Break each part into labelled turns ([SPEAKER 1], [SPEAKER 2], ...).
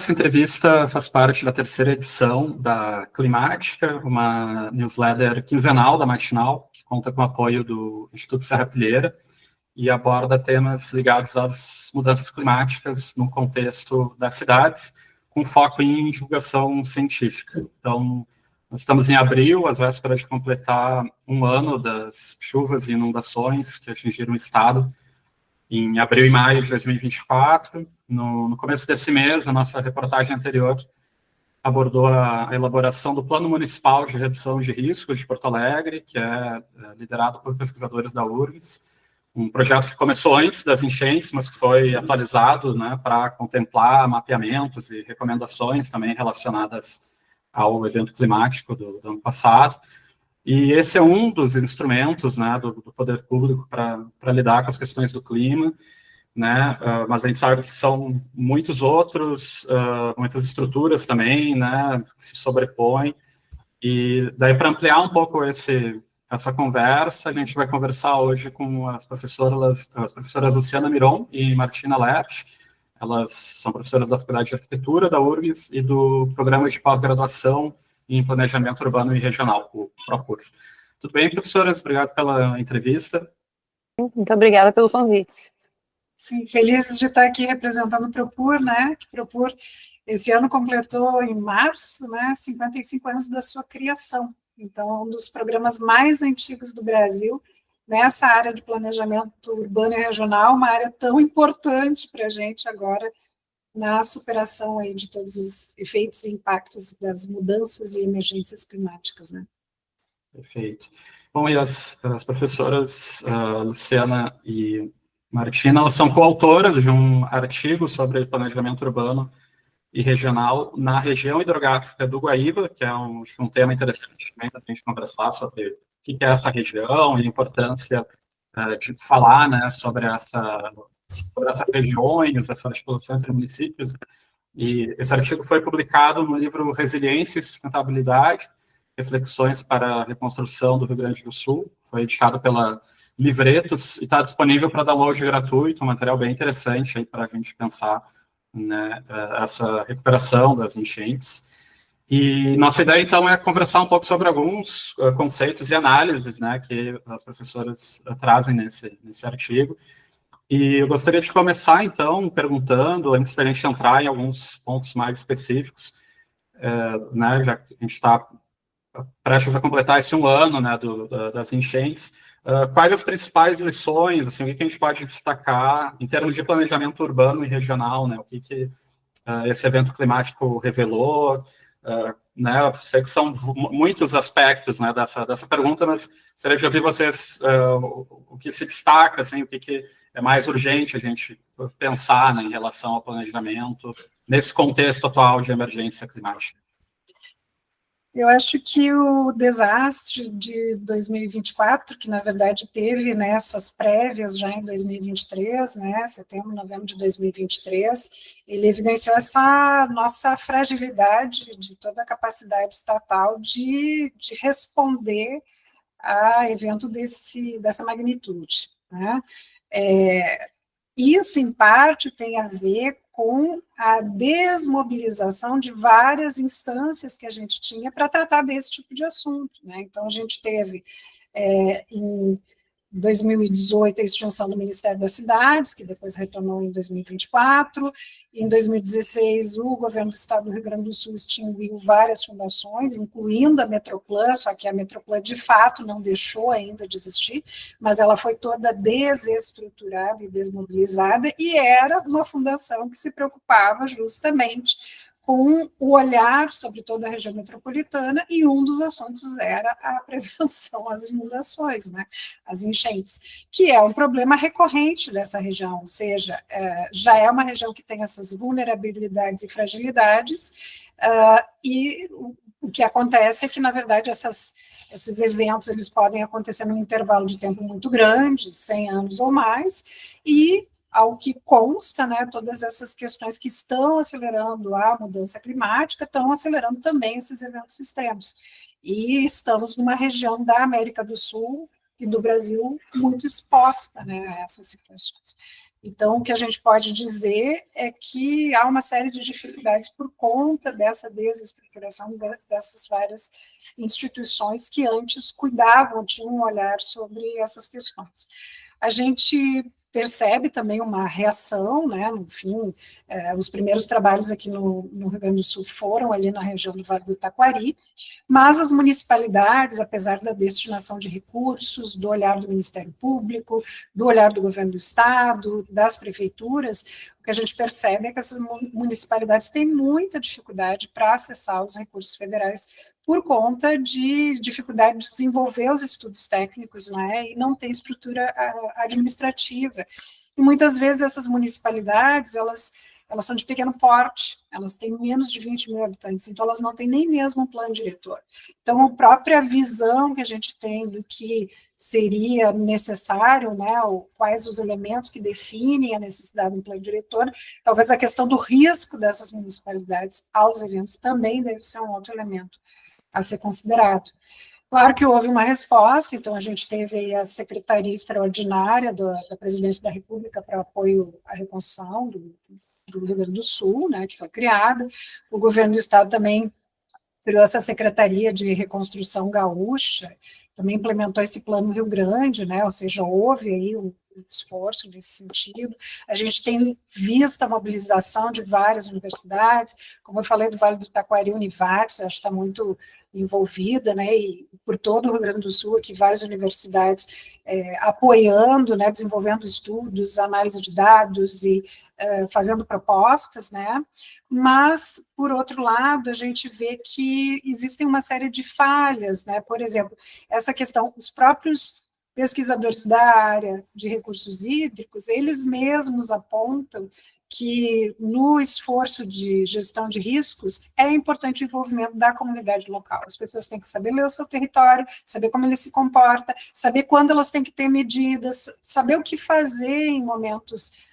[SPEAKER 1] Essa entrevista faz parte da terceira edição da Climática, uma newsletter quinzenal da Matinal, que conta com o apoio do Instituto Serra Pilheira e aborda temas ligados às mudanças climáticas no contexto das cidades, com foco em divulgação científica. Então, nós estamos em abril, às vésperas de completar um ano das chuvas e inundações que atingiram o estado, em abril e maio de 2024. No começo desse mês, a nossa reportagem anterior abordou a elaboração do Plano Municipal de Redução de Riscos de Porto Alegre, que é liderado por pesquisadores da URGS, um projeto que começou antes das enchentes, mas que foi atualizado, né, para contemplar mapeamentos e recomendações também relacionadas ao evento climático do ano passado. E esse é um dos instrumentos, né, do poder público para lidar com as questões do clima, né, mas a gente sabe que são muitos outros, muitas estruturas também, né, que se sobrepõem, e daí para ampliar um pouco essa conversa, a gente vai conversar hoje com as professoras Luciana Miron e Martina Lerch. Elas são professoras da Faculdade de Arquitetura da URGS e do Programa de Pós-Graduação em Planejamento Urbano e Regional, o PROPUR. Tudo bem, professoras? Obrigado pela entrevista.
[SPEAKER 2] Muito obrigada pelo convite.
[SPEAKER 3] Sim, felizes de estar aqui representando o PROPUR, né? Que o PROPUR, esse ano completou em março, né, 55 anos da sua criação. Então, é um dos programas mais antigos do Brasil, nessa área de planejamento urbano e regional, uma área tão importante para a gente agora, na superação aí de todos os efeitos e impactos das mudanças e emergências climáticas, né?
[SPEAKER 1] Perfeito. Bom, e as professoras Luciana e Martina, elas são coautoras de um artigo sobre planejamento urbano e regional na região hidrográfica do Guaíba, que é um tema interessante também para a gente conversar sobre o que é essa região e a importância de falar, né, sobre essas regiões, essa articulação entre municípios. E esse artigo foi publicado no livro Resiliência e Sustentabilidade, Reflexões para a Reconstrução do Rio Grande do Sul. Foi editado pela Livretos e está disponível para download gratuito, um material bem interessante para a gente pensar, né, essa recuperação das enchentes. E nossa ideia, então, é conversar um pouco sobre alguns conceitos e análises, né, que as professoras trazem nesse artigo. E eu gostaria de começar, então, perguntando, antes da gente entrar em alguns pontos mais específicos, né, já que a gente está prestes a completar esse um ano, né, das enchentes, quais as principais lições, assim, o que a gente pode destacar em termos de planejamento urbano e regional, né, o que esse evento climático revelou, né, eu sei que são muitos aspectos, né, dessa pergunta, mas gostaria de ouvir vocês o que se destaca, assim, o que é mais urgente a gente pensar, né, em relação ao planejamento nesse contexto atual de emergência climática.
[SPEAKER 3] Eu acho que o desastre de 2024, que na verdade teve, né, suas prévias já em 2023, né, setembro, novembro de 2023, ele evidenciou essa nossa fragilidade de toda a capacidade estatal de responder a evento dessa magnitude, né. Isso, em parte, tem a ver com a desmobilização de várias instâncias que a gente tinha para tratar desse tipo de assunto, né? Então, a gente teve, em 2018, a extinção do Ministério das Cidades, que depois retornou em 2024. Em 2016, o governo do estado do Rio Grande do Sul extinguiu várias fundações, incluindo a Metroplan, só que a Metroplan, de fato, não deixou ainda de existir, mas ela foi toda desestruturada e desmobilizada, e era uma fundação que se preocupava justamente com o olhar sobre toda a região metropolitana, e um dos assuntos era a prevenção às inundações, né, às enchentes, que é um problema recorrente dessa região, ou seja, já é uma região que tem essas vulnerabilidades e fragilidades, e o que acontece é que, na verdade, esses eventos eles podem acontecer num intervalo de tempo muito grande, 100 anos ou mais, e ao que consta, né, todas essas questões que estão acelerando a mudança climática, estão acelerando também esses eventos extremos. E estamos numa região da América do Sul e do Brasil muito exposta, né, a essas situações. Então, o que a gente pode dizer é que há uma série de dificuldades por conta dessa desestruturação dessas várias instituições que antes cuidavam, tinham um olhar sobre essas questões. A gente percebe também uma reação, né, no fim, os primeiros trabalhos aqui no Rio Grande do Sul foram ali na região do Vale do Taquari, mas as municipalidades, apesar da destinação de recursos, do olhar do Ministério Público, do olhar do governo do Estado, das prefeituras, o que a gente percebe é que essas municipalidades têm muita dificuldade para acessar os recursos federais por conta de dificuldade de desenvolver os estudos técnicos, né, e não tem estrutura administrativa. E muitas vezes essas municipalidades, elas são de pequeno porte, elas têm menos de 20 mil habitantes, então elas não têm nem mesmo um plano diretor. Então, a própria visão que a gente tem do que seria necessário, né, quais os elementos que definem a necessidade de um plano diretor, talvez a questão do risco dessas municipalidades aos eventos também deve ser um outro elemento a ser considerado. Claro que houve uma resposta, então a gente teve aí a Secretaria Extraordinária da Presidência da República para apoio à reconstrução do Rio Grande do Sul, né, que foi criada. O governo do Estado também criou essa Secretaria de Reconstrução Gaúcha, também implementou esse Plano Rio Grande, né, ou seja, houve aí um esforço nesse sentido. A gente tem visto a mobilização de várias universidades, como eu falei do Vale do Taquari, Univates, acho que está muito envolvida, né, e por todo o Rio Grande do Sul, aqui várias universidades apoiando, né, desenvolvendo estudos, análise de dados e fazendo propostas, né, mas, por outro lado, a gente vê que existem uma série de falhas, né, por exemplo, essa questão, os próprios pesquisadores da área de recursos hídricos, eles mesmos apontam que no esforço de gestão de riscos é importante o envolvimento da comunidade local. As pessoas têm que saber ler o seu território, saber como ele se comporta, saber quando elas têm que ter medidas, saber o que fazer em momentos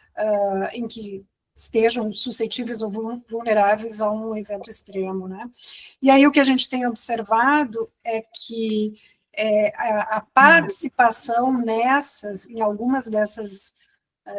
[SPEAKER 3] em que estejam suscetíveis ou vulneráveis a um evento extremo, né? E aí o que a gente tem observado é que a participação em algumas dessas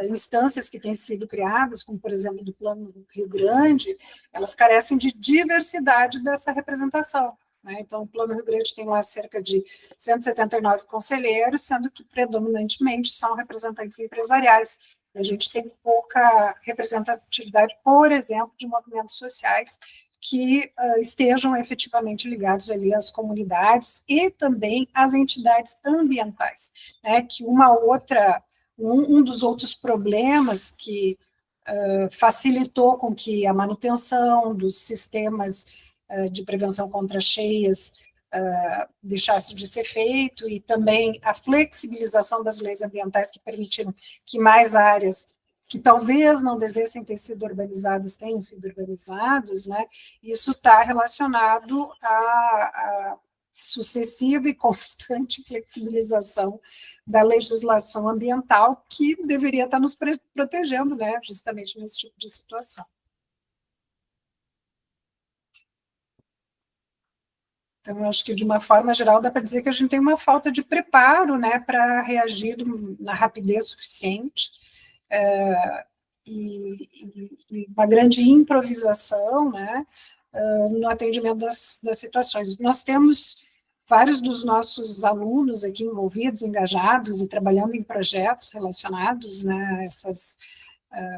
[SPEAKER 3] instâncias que têm sido criadas, como, por exemplo, do Plano Rio Grande, elas carecem de diversidade dessa representação, né? Então, o Plano Rio Grande tem lá cerca de 179 conselheiros, sendo que predominantemente são representantes empresariais. A gente tem pouca representatividade, por exemplo, de movimentos sociais que estejam efetivamente ligados ali às comunidades e também às entidades ambientais, né, que um dos outros problemas que facilitou com que a manutenção dos sistemas de prevenção contra cheias deixasse de ser feito, e também a flexibilização das leis ambientais que permitiram que mais áreas que talvez não devessem ter sido urbanizadas, tenham sido urbanizados, né? Isso está relacionado à sucessiva e constante flexibilização da legislação ambiental, que deveria estar nos protegendo, né? Justamente nesse tipo de situação. Então, eu acho que, de uma forma geral, dá para dizer que a gente tem uma falta de preparo, né, para reagir na rapidez suficiente, e uma grande improvisação, né, no atendimento das situações. Nós temos vários dos nossos alunos aqui envolvidos, engajados e trabalhando em projetos relacionados, né, a essas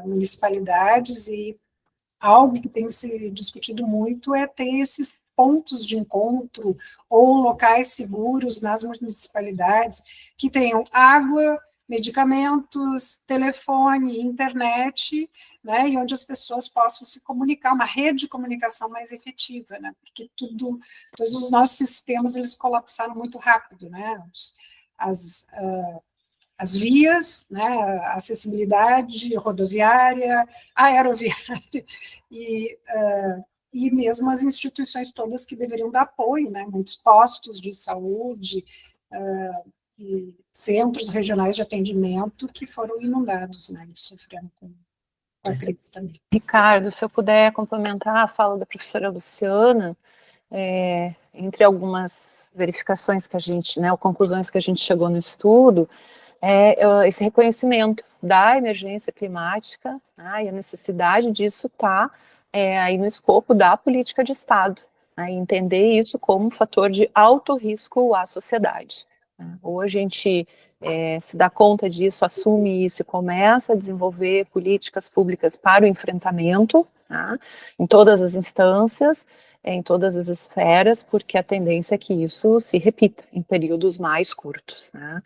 [SPEAKER 3] municipalidades, e algo que tem se discutido muito é ter esses pontos de encontro ou locais seguros nas municipalidades que tenham água, medicamentos, telefone, internet, né, e onde as pessoas possam se comunicar, uma rede de comunicação mais efetiva, né, porque todos os nossos sistemas, eles colapsaram muito rápido, né, as vias, né, a acessibilidade rodoviária, aeroviária, e mesmo as instituições todas que deveriam dar apoio, né, muitos postos de saúde, e centros regionais de atendimento que foram inundados, né, e sofrendo com a crise também.
[SPEAKER 2] Ricardo, se eu puder complementar a fala da professora Luciana, entre algumas verificações que a gente, né, ou conclusões que a gente chegou no estudo, esse reconhecimento da emergência climática, né, e a necessidade disso está aí no escopo da política de Estado, né, e entender isso como um fator de alto risco à sociedade. Né. Ou a gente se dá conta disso, assume isso e começa a desenvolver políticas públicas para o enfrentamento, né, em todas as instâncias, em todas as esferas, porque a tendência é que isso se repita em períodos mais curtos, né?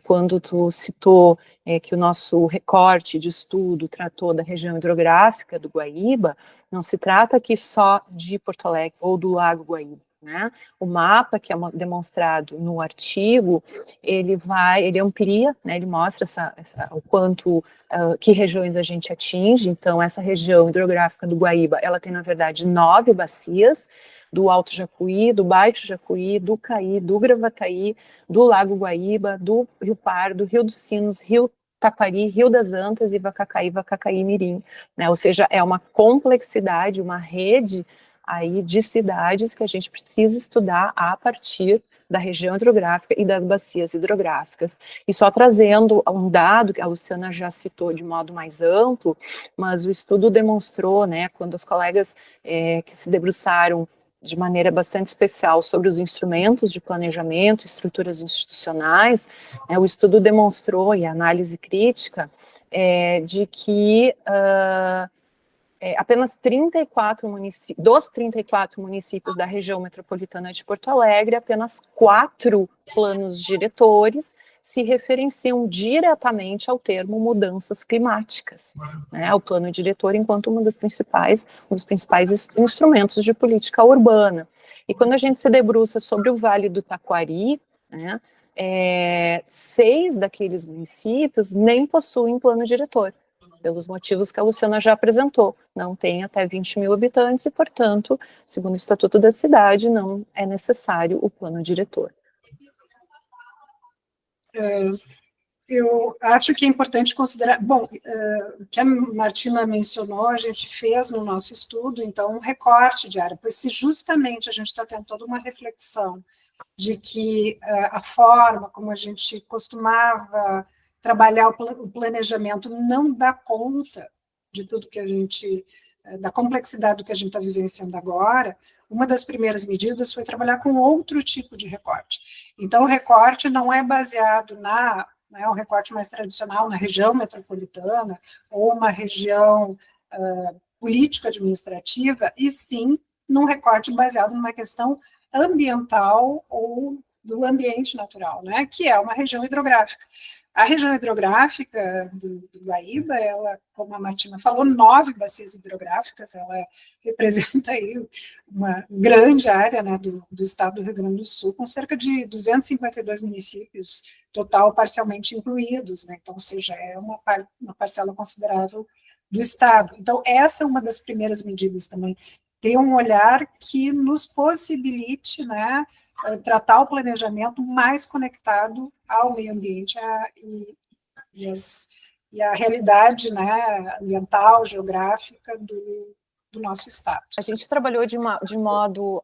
[SPEAKER 2] Quando tu citou que o nosso recorte de estudo tratou da região hidrográfica do Guaíba, não se trata aqui só de Porto Alegre ou do Lago Guaíba, né? O mapa que é demonstrado no artigo, ele amplia, né, ele mostra o quanto, que regiões a gente atinge. Então essa região hidrográfica do Guaíba, ela tem na verdade 9 bacias, do Alto Jacuí, do Baixo Jacuí, do Caí, do Gravataí, do Lago Guaíba, do Rio Pardo, Rio dos Sinos, Rio Taquari, Rio das Antas e Vacacaí Mirim, né? Ou seja, é uma complexidade, uma rede aí de cidades que a gente precisa estudar a partir da região hidrográfica e das bacias hidrográficas. E só trazendo um dado que a Luciana já citou de modo mais amplo, mas o estudo demonstrou, né, quando os colegas que se debruçaram de maneira bastante especial sobre os instrumentos de planejamento, estruturas institucionais, o estudo demonstrou, e a análise crítica, de que apenas 34 municípios, dos 34 municípios da região metropolitana de Porto Alegre, apenas 4 planos diretores se referenciam diretamente ao termo mudanças climáticas, né, o plano diretor enquanto um dos principais instrumentos de política urbana. E quando a gente se debruça sobre o Vale do Taquari, né, 6 daqueles municípios nem possuem plano diretor, pelos motivos que a Luciana já apresentou, não tem até 20 mil habitantes e, portanto, segundo o Estatuto da Cidade, não é necessário o plano diretor.
[SPEAKER 3] Eu acho que é importante considerar, bom, o que a Martina mencionou, a gente fez no nosso estudo, então, um recorte de área, pois se justamente a gente está tendo toda uma reflexão de que a forma como a gente costumava trabalhar o planejamento não dá conta de tudo que a gente, da complexidade do que a gente está vivenciando agora, uma das primeiras medidas foi trabalhar com outro tipo de recorte. Então, o recorte não é baseado um recorte mais tradicional na região metropolitana ou uma região político-administrativa, e sim num recorte baseado numa questão ambiental ou do ambiente natural, né, que é uma região hidrográfica. A região hidrográfica do Guaíba, ela, como a Martina falou, 9 bacias hidrográficas, ela representa aí uma grande área, né, do estado do Rio Grande do Sul, com cerca de 252 municípios, total parcialmente incluídos, né, então, ou seja, é uma parcela considerável do estado. Então, essa é uma das primeiras medidas também, ter um olhar que nos possibilite, né, tratar o planejamento mais conectado ao meio ambiente e a realidade, né, ambiental, geográfica do nosso estado.
[SPEAKER 2] A gente trabalhou de modo,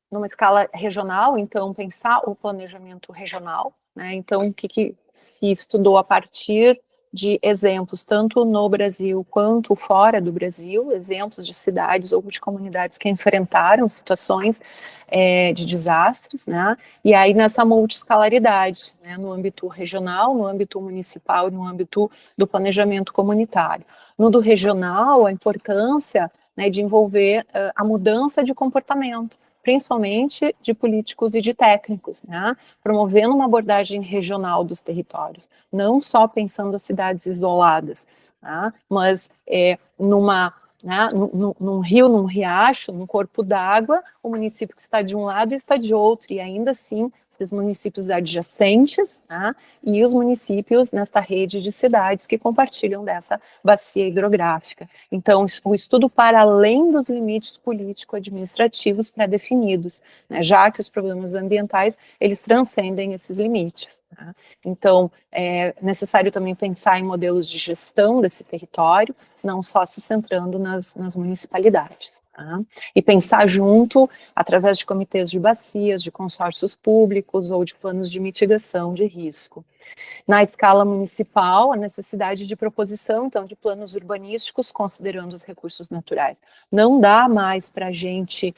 [SPEAKER 2] numa escala regional, então pensar o planejamento regional, né, então o que se estudou a partir de exemplos, tanto no Brasil quanto fora do Brasil, exemplos de cidades ou de comunidades que enfrentaram situações de desastres, né, e aí nessa multiscalaridade, né, no âmbito regional, no âmbito municipal e no âmbito do planejamento comunitário. No do regional, a importância, né, de envolver a mudança de comportamento, principalmente de políticos e de técnicos, né, promovendo uma abordagem regional dos territórios, não só pensando as cidades isoladas, né, mas num rio, num riacho, num corpo d'água, o município que está de um lado está de outro, e ainda assim, esses municípios adjacentes, né, e os municípios nesta rede de cidades que compartilham dessa bacia hidrográfica. Então, o estudo para além dos limites político-administrativos pré-definidos, né, já que os problemas ambientais, eles transcendem esses limites. Tá? Então, é necessário também pensar em modelos de gestão desse território, não só se centrando nas municipalidades. Tá? E pensar junto, através de comitês de bacias, de consórcios públicos ou de planos de mitigação de risco. Na escala municipal, a necessidade de proposição, então, de planos urbanísticos, considerando os recursos naturais. Não dá mais para a gente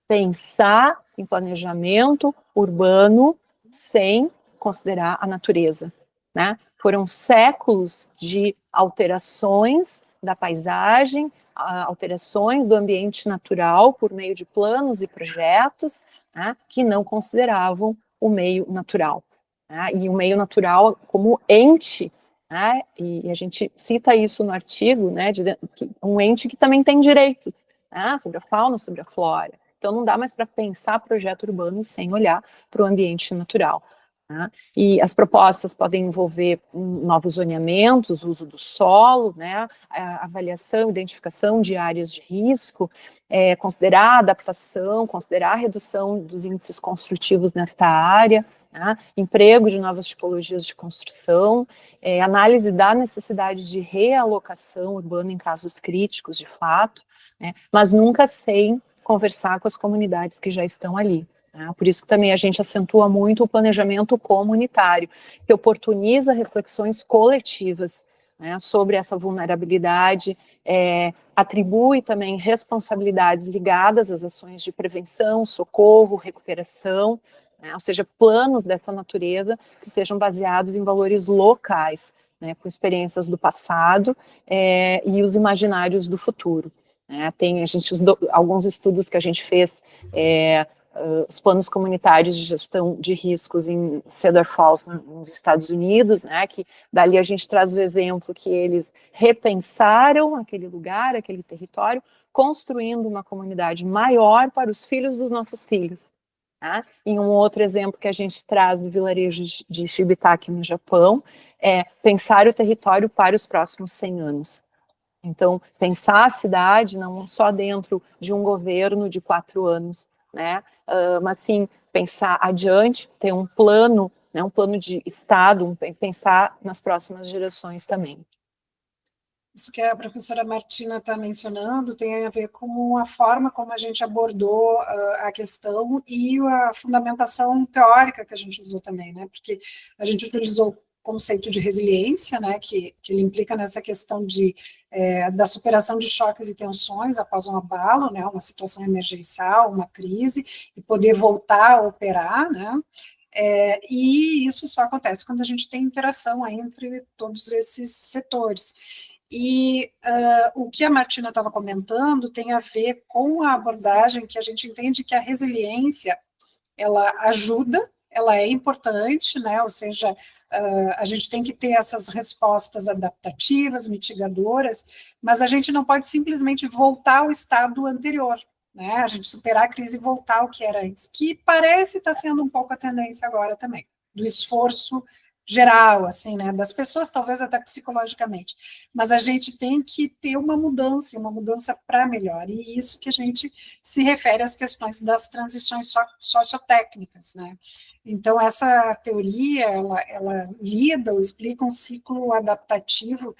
[SPEAKER 2] pensar em planejamento urbano sem considerar a natureza, né? Foram séculos de alterações da paisagem, alterações do ambiente natural por meio de planos e projetos, né, que não consideravam o meio natural. Né, e o meio natural como ente, né, e a gente cita isso no artigo, né, um ente que também tem direitos, né, sobre a fauna, sobre a flora. Então não dá mais para pensar projeto urbano sem olhar para o ambiente natural. Né? E as propostas podem envolver novos zoneamentos, uso do solo, né, a avaliação, identificação de áreas de risco, considerar a adaptação, considerar a redução dos índices construtivos nesta área, né, emprego de novas tipologias de construção, análise da necessidade de realocação urbana em casos críticos, de fato, né, mas nunca sem conversar com as comunidades que já estão ali. Por isso que também a gente acentua muito o planejamento comunitário, que oportuniza reflexões coletivas, né, sobre essa vulnerabilidade, atribui também responsabilidades ligadas às ações de prevenção, socorro, recuperação, né, ou seja, planos dessa natureza que sejam baseados em valores locais, né, com experiências do passado e os imaginários do futuro. Né. Tem alguns estudos que a gente fez, os planos comunitários de gestão de riscos em Cedar Falls, nos Estados Unidos, né, que dali a gente traz o exemplo que eles repensaram aquele lugar, aquele território, construindo uma comunidade maior para os filhos dos nossos filhos. Tá? Em um outro exemplo que a gente traz do vilarejo de Shibutaki, no Japão, é pensar o território para os próximos 100 anos. Então, pensar a cidade não só dentro de um governo de 4 anos, né, mas sim pensar adiante, ter um plano, né, um plano de Estado, pensar nas próximas gerações também.
[SPEAKER 3] Isso que a professora Martina está mencionando tem a ver com a forma como a gente abordou a questão e a fundamentação teórica que a gente usou também, né, porque a gente utilizou conceito de resiliência, né, que ele implica nessa questão da superação de choques e tensões após um abalo, né, uma situação emergencial, uma crise, e poder voltar a operar, né, e isso só acontece quando a gente tem interação entre todos esses setores. E o que a Martina estava comentando tem a ver com a abordagem que a gente entende que a resiliência, ela ajuda, ela é importante, né, ou seja, a gente tem que ter essas respostas adaptativas, mitigadoras, mas a gente não pode simplesmente voltar ao estado anterior, né, a gente superar a crise e voltar ao que era antes, que parece estar sendo um pouco a tendência agora também, do esforço geral, assim, né, das pessoas, talvez até psicologicamente, mas a gente tem que ter uma mudança para melhor, e isso que a gente se refere às questões das transições sociotécnicas, né. Então, essa teoria, ela lida ou explica um ciclo adaptativo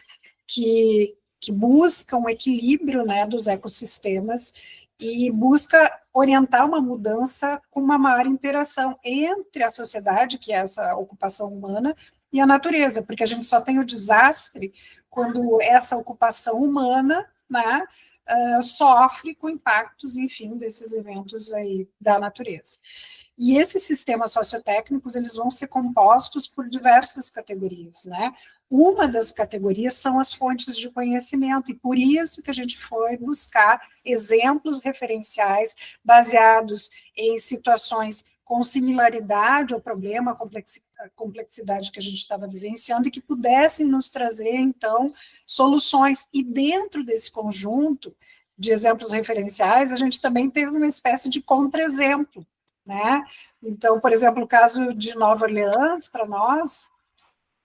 [SPEAKER 3] que busca um equilíbrio, né, dos ecossistemas e busca orientar uma mudança com uma maior interação entre a sociedade, que é essa ocupação humana, e a natureza, porque a gente só tem o desastre quando essa ocupação humana, né, sofre com impactos, enfim, desses eventos aí da natureza. E esses sistemas sociotécnicos, eles vão ser compostos por diversas categorias, né? Uma das categorias são as fontes de conhecimento, e por isso que a gente foi buscar exemplos referenciais baseados em situações com similaridade ao problema, a complexidade que a gente estava vivenciando, e que pudessem nos trazer, então, soluções. E dentro desse conjunto de exemplos referenciais, a gente também teve uma espécie de contra-exemplo, né? Então, por exemplo, o caso de Nova Orleans, para nós,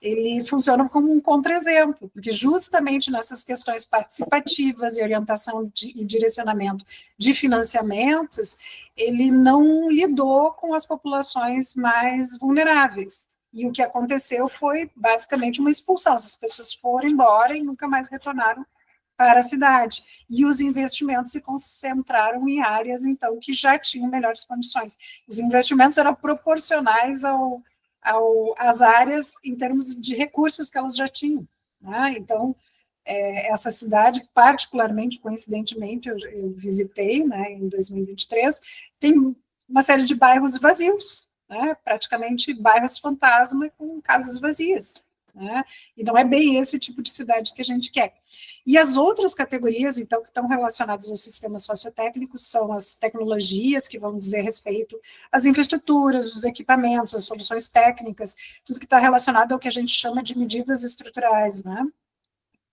[SPEAKER 3] ele funciona como um contra-exemplo, porque justamente nessas questões participativas e orientação e direcionamento de financiamentos, ele não lidou com as populações mais vulneráveis. E o que aconteceu foi basicamente uma expulsão. Essas pessoas foram embora e nunca mais retornaram para a cidade. E os investimentos se concentraram em áreas, então, que já tinham melhores condições. Os investimentos eram proporcionais às áreas em termos de recursos que elas já tinham, né? Então, essa cidade, particularmente, coincidentemente, eu visitei, né, em 2023, tem uma série de bairros vazios, né, praticamente bairros fantasma com casas vazias, né, e não é bem esse o tipo de cidade que a gente quer. E as outras categorias, então, que estão relacionadas aos sistemas sociotécnicos são as tecnologias, que vão dizer respeito às infraestruturas, os equipamentos, as soluções técnicas, tudo que está relacionado ao que a gente chama de medidas estruturais, né.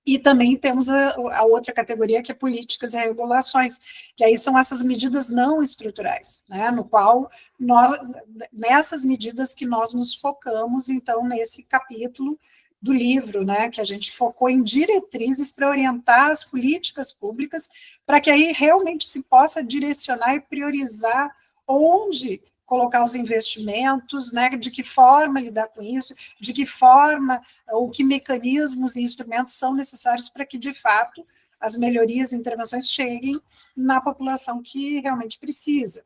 [SPEAKER 3] E também temos a outra categoria, que é políticas e regulações, que aí são essas medidas não estruturais, né, no qual nessas medidas que nós nos focamos, então, nesse capítulo do livro, né, que a gente focou em diretrizes para orientar as políticas públicas, para que aí realmente se possa direcionar e priorizar onde colocar os investimentos, né, de que forma lidar com isso, de que forma, ou que mecanismos e instrumentos são necessários para que, de fato, as melhorias e intervenções cheguem na população que realmente precisa.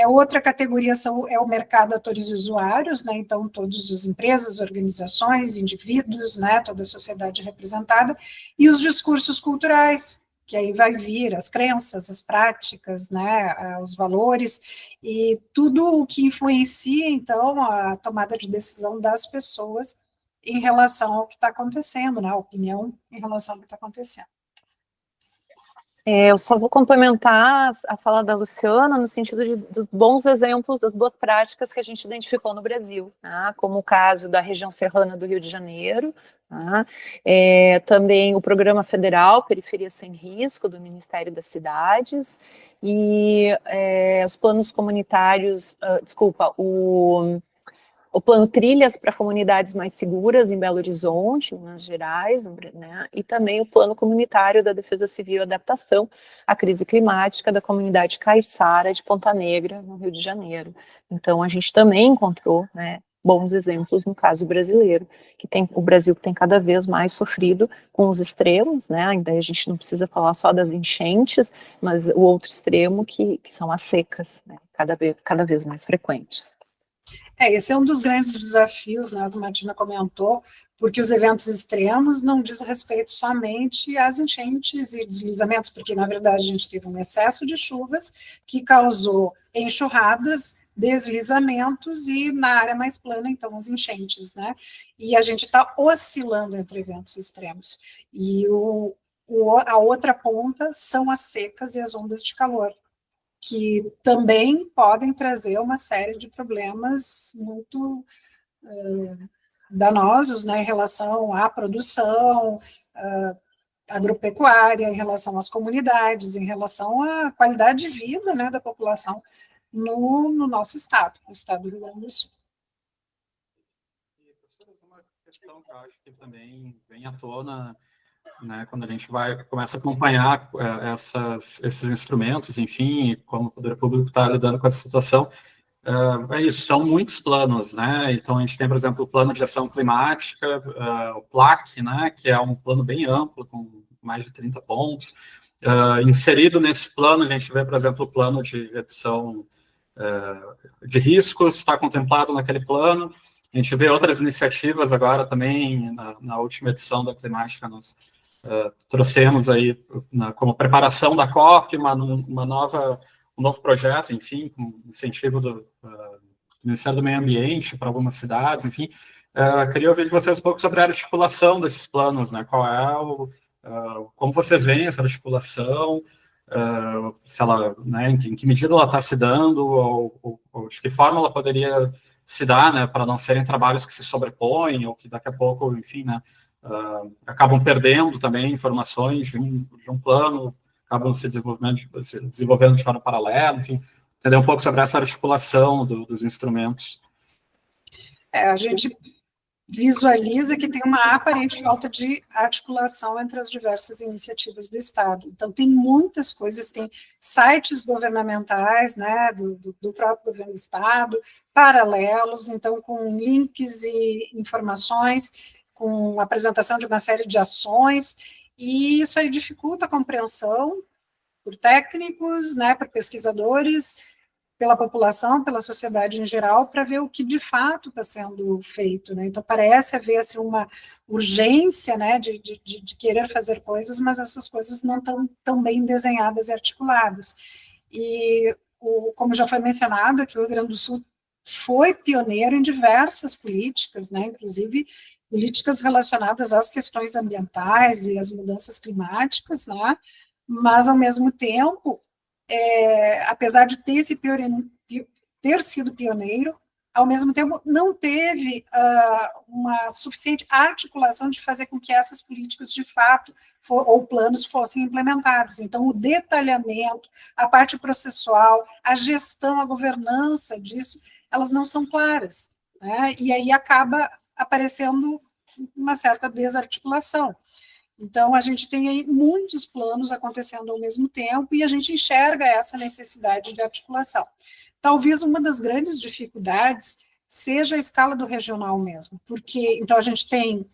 [SPEAKER 3] Outra categoria é o mercado atores e usuários, né, então todas as empresas, organizações, indivíduos, né, toda a sociedade representada, e os discursos culturais, que aí vai vir as crenças, as práticas, né, os valores, e tudo o que influencia, então, a tomada de decisão das pessoas em relação ao que está acontecendo, né, a opinião em relação ao que está acontecendo.
[SPEAKER 2] Eu só vou complementar a fala da Luciana no sentido dos bons exemplos, das boas práticas que a gente identificou no Brasil, tá? Como o caso da região serrana do Rio de Janeiro, tá? Também o Programa Federal Periferia Sem Risco, do Ministério das Cidades, e os planos comunitários, o plano Trilhas para Comunidades Mais Seguras em Belo Horizonte, Minas Gerais, né, e também o plano comunitário da Defesa Civil e Adaptação à Crise Climática da comunidade caiçara de Ponta Negra, no Rio de Janeiro. Então, a gente também encontrou, né, bons exemplos no caso brasileiro, o Brasil tem cada vez mais sofrido com os extremos, né, ainda a gente não precisa falar só das enchentes, mas o outro extremo que são as secas, né, cada vez mais frequentes.
[SPEAKER 3] Esse é um dos grandes desafios, né, que a Martina comentou, porque os eventos extremos não diz respeito somente às enchentes e deslizamentos, porque, na verdade, a gente teve um excesso de chuvas que causou enxurradas, deslizamentos e, na área mais plana, então, as enchentes, né? E a gente está oscilando entre eventos extremos. E a outra ponta são as secas e as ondas de calor, que também podem trazer uma série de problemas muito danosos, né, em relação à produção agropecuária, em relação às comunidades, em relação à qualidade de vida, né, da população no nosso estado, no estado do Rio Grande do Sul.
[SPEAKER 1] Uma questão que eu acho que também vem à tona, né, quando a gente começa a acompanhar esses instrumentos, enfim, como o poder público está lidando com essa situação, é isso, são muitos planos, né, então a gente tem, por exemplo, o Plano de Ação Climática, o PLAC, né, que é um plano bem amplo, com mais de 30 pontos. Inserido nesse plano, a gente vê, por exemplo, o plano de redução de riscos, está contemplado naquele plano. A gente vê outras iniciativas agora também, na última edição da Climática, nós trouxemos aí, como preparação da COP, um novo projeto, enfim, com incentivo do Ministério do Meio Ambiente para algumas cidades, enfim. Queria ouvir de vocês um pouco sobre a articulação desses planos, né? Qual é como vocês veem essa articulação, se ela, né, em que medida ela está se dando, ou de que forma ela poderia se dar, né, para não serem trabalhos que se sobrepõem, ou que daqui a pouco, enfim, né, acabam perdendo também informações de um plano, acabam se desenvolvendo de forma paralela, enfim, entender um pouco sobre essa articulação dos instrumentos.
[SPEAKER 3] A gente visualiza que tem uma aparente falta de articulação entre as diversas iniciativas do Estado. Então, tem muitas coisas, tem sites governamentais, né, do próprio governo do Estado, paralelos, então, com links e informações, com apresentação de uma série de ações, e isso aí dificulta a compreensão por técnicos, né, por pesquisadores, pela população, pela sociedade em geral, para ver o que de fato está sendo feito, né? Então parece haver assim, uma urgência, né, de querer fazer coisas, mas essas coisas não estão tão bem desenhadas e articuladas. E, como já foi mencionado, aqui o Rio Grande do Sul foi pioneiro em diversas políticas, né, inclusive políticas relacionadas às questões ambientais e às mudanças climáticas, né, mas, ao mesmo tempo, apesar de ter sido pioneiro, ao mesmo tempo não teve uma suficiente articulação de fazer com que essas políticas de fato ou planos fossem implementados. Então, o detalhamento, a parte processual, a gestão, a governança disso, elas não são claras, né? E aí acaba aparecendo uma certa desarticulação. Então, a gente tem aí muitos planos acontecendo ao mesmo tempo e a gente enxerga essa necessidade de articulação. Talvez uma das grandes dificuldades seja a escala do regional mesmo, porque, então, a gente tem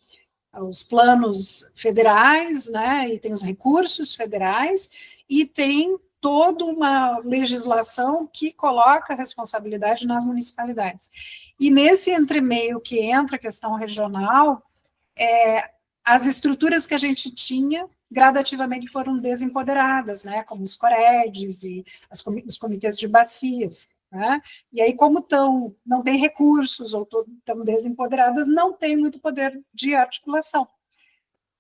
[SPEAKER 3] os planos federais, né, e tem os recursos federais, e tem toda uma legislação que coloca a responsabilidade nas municipalidades. E nesse entremeio que entra a questão regional, as estruturas que a gente tinha gradativamente foram desempoderadas, né, como os COREDs e os comitês de bacias, né, e aí como não tem recursos ou estão desempoderadas, não tem muito poder de articulação.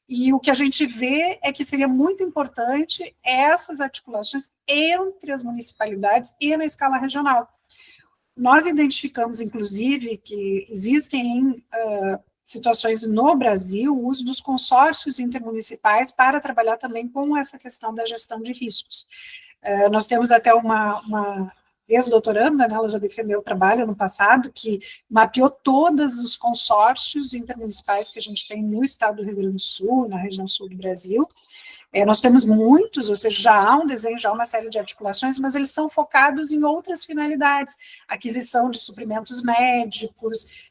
[SPEAKER 3] E o que a gente vê é que seria muito importante essas articulações entre as municipalidades e na escala regional. Nós identificamos, inclusive, que existem situações no Brasil, o uso dos consórcios intermunicipais para trabalhar também com essa questão da gestão de riscos. Nós temos até uma ex-doutoranda, né, ela já defendeu o trabalho no passado, que mapeou todos os consórcios intermunicipais que a gente tem no estado do Rio Grande do Sul, na região sul do Brasil. Nós temos muitos, ou seja, já há um desenho, já há uma série de articulações, mas eles são focados em outras finalidades, aquisição de suprimentos médicos,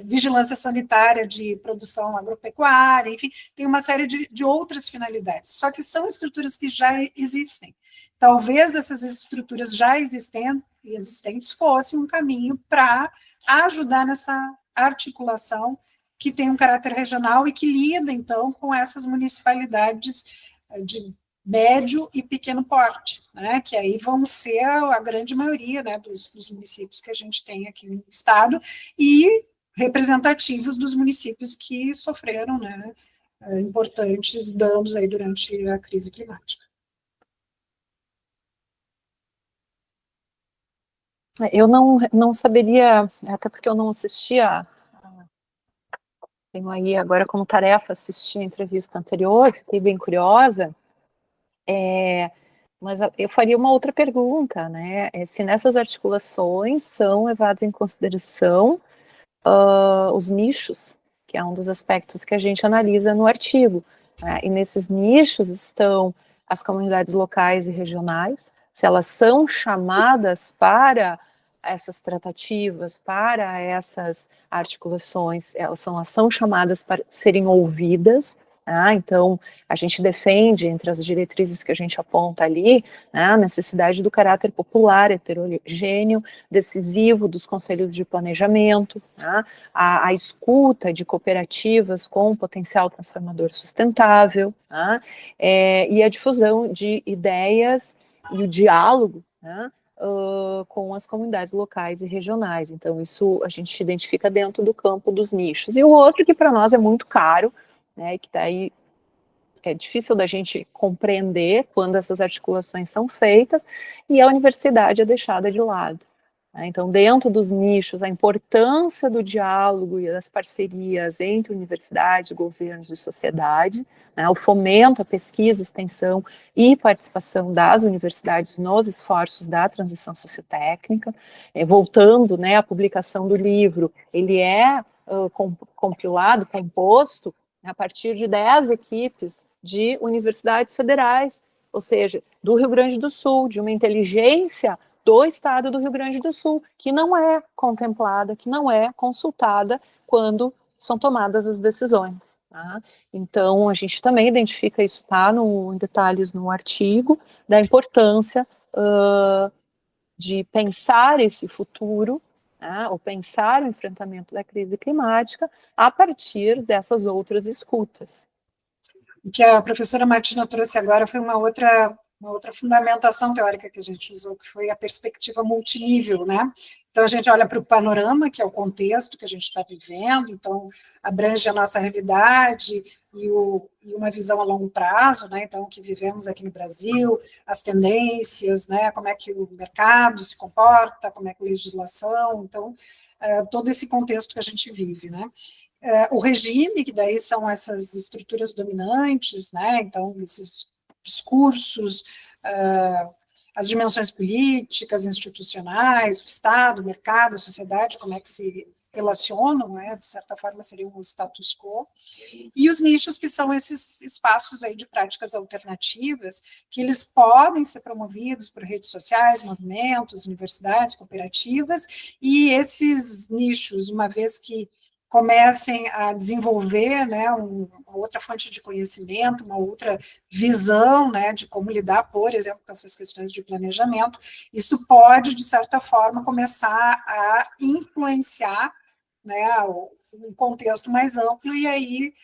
[SPEAKER 3] vigilância sanitária de produção agropecuária, enfim, tem uma série de outras finalidades, só que são estruturas que já existem. Talvez essas estruturas já existentes fossem um caminho para ajudar nessa articulação que tem um caráter regional e que lida, então, com essas municipalidades de médio e pequeno porte, né, que aí vão ser a grande maioria, né, dos municípios que a gente tem aqui no estado e representativos dos municípios que sofreram, né, importantes danos aí durante a crise climática.
[SPEAKER 2] Eu não saberia, até porque eu não assistia, tenho aí agora como tarefa assistir a entrevista anterior, fiquei bem curiosa, mas eu faria uma outra pergunta, né, se nessas articulações são levados em consideração os nichos, que é um dos aspectos que a gente analisa no artigo, né, e nesses nichos estão as comunidades locais e regionais, se elas são chamadas para essas tratativas, para essas articulações, elas são chamadas para serem ouvidas, então a gente defende, entre as diretrizes que a gente aponta ali, a necessidade do caráter popular, heterogêneo, decisivo dos conselhos de planejamento, a escuta de cooperativas com potencial transformador sustentável, e a difusão de ideias e o diálogo, com as comunidades locais e regionais. Então, isso a gente identifica dentro do campo dos nichos. E o outro que para nós é muito caro, né, que daí é difícil da gente compreender quando essas articulações são feitas, e a universidade é deixada de lado. Então, dentro dos nichos, a importância do diálogo e das parcerias entre universidades, governos e sociedade, o fomento, a pesquisa, extensão e participação das universidades nos esforços da transição sociotécnica. Voltando, à publicação do livro, ele é compilado, composto, a partir de 10 equipes de universidades federais, ou seja, do Rio Grande do Sul, de uma inteligência do estado do Rio Grande do Sul, que não é contemplada, que não é consultada quando são tomadas as decisões. Tá? Então, a gente também identifica isso, tá, em detalhes no artigo, da importância de pensar esse futuro, né, ou pensar o enfrentamento da crise climática a partir dessas outras escutas.
[SPEAKER 3] O que a professora Martina trouxe agora foi uma outra fundamentação teórica que a gente usou, que foi a perspectiva multinível, né? Então, a gente olha para o panorama, que é o contexto que a gente está vivendo, então, abrange a nossa realidade e uma visão a longo prazo, né? Então, o que vivemos aqui no Brasil, as tendências, né? Como é que o mercado se comporta, como é que a legislação, então, todo esse contexto que a gente vive, né? O regime, que daí são essas estruturas dominantes, né? Então, esses discursos, as dimensões políticas, institucionais, o Estado, o mercado, a sociedade, como é que se relacionam, né? De certa forma seria um status quo, e os nichos, que são esses espaços aí de práticas alternativas, que eles podem ser promovidos por redes sociais, movimentos, universidades, cooperativas, e esses nichos, uma vez que comecem a desenvolver, né, uma outra fonte de conhecimento, uma outra visão, né, de como lidar, por exemplo, com essas questões de planejamento, isso pode, de certa forma, começar a influenciar, né, um contexto mais amplo, e aí